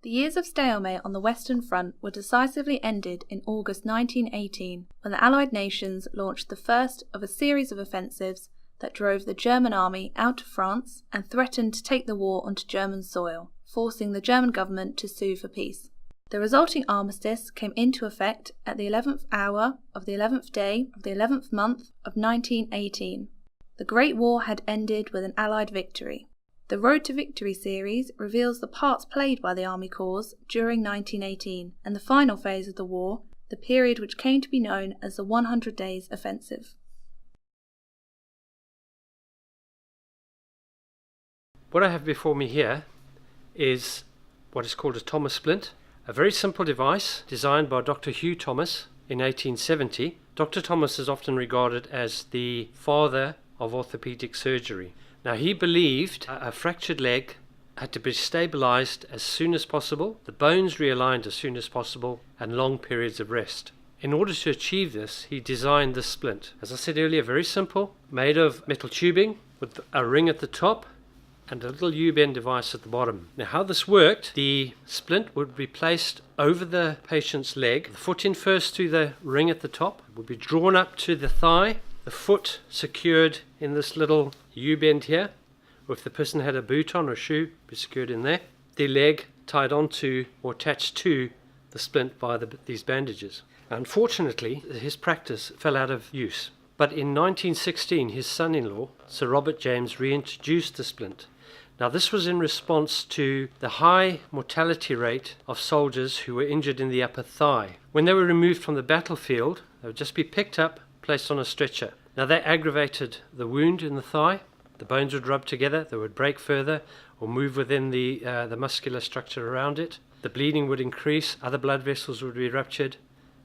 The years of stalemate on the Western Front were decisively ended in August 1918 when the Allied nations launched the first of a series of offensives that drove the German army out of France and threatened to take the war onto German soil, forcing the German government to sue for peace. The resulting armistice came into effect at the 11th hour of the 11th day of the 11th month of 1918. The Great War had ended with an Allied victory. The Road to Victory series reveals the parts played by the Army Corps during 1918 and the final phase of the war, the period which came to be known as the 100 Days Offensive. What I have before me here is what is called a Thomas splint, a very simple device designed by Dr. Hugh Thomas in 1870. Dr. Thomas is often regarded as the father of orthopedic surgery. Now, he believed a fractured leg had to be stabilized as soon as possible, the bones realigned as soon as possible, and long periods of rest. In order to achieve this, he designed this splint. As I said earlier, very simple, made of metal tubing with a ring at the top and a little U-bend device at the bottom. Now, how this worked, the splint would be placed over the patient's leg, the foot in first through the ring at the top, would be drawn up to the thigh, the foot secured in this little U-bend here, or if the person had a boot on or a shoe, be secured in there. The leg tied onto or attached to the splint by these bandages. Unfortunately, his practice fell out of use. But in 1916, his son-in-law, Sir Robert James, reintroduced the splint. Now, this was in response to the high mortality rate of soldiers who were injured in the upper thigh. When they were removed from the battlefield, they would just be picked up, placed on a stretcher. Now, that aggravated the wound in the thigh. The bones would rub together, they would break further or move within the muscular structure around it. The bleeding would increase, other blood vessels would be ruptured,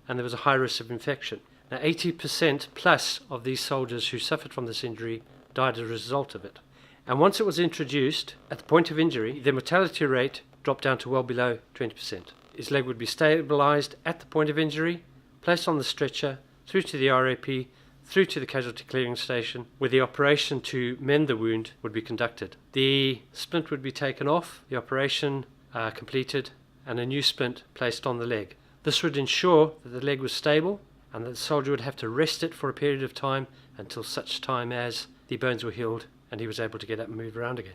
and there was a high risk of infection. Now, 80% plus of these soldiers who suffered from this injury died as a result of it. And once it was introduced, at the point of injury, the mortality rate dropped down to well below 20%. His leg would be stabilized at the point of injury, placed on the stretcher, through to the RAP, through to the casualty clearing station, where the operation to mend the wound would be conducted. The splint would be taken off, the operation completed, and a new splint placed on the leg. This would ensure that the leg was stable and that the soldier would have to rest it for a period of time until such time as the bones were healed and he was able to get up and move around again.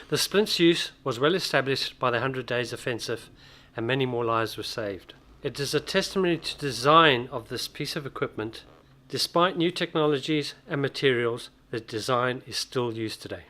The splint's use was well established by the 100 Days Offensive, and many more lives were saved. It is a testimony to the design of this piece of equipment. Despite new technologies and materials, the design is still used today.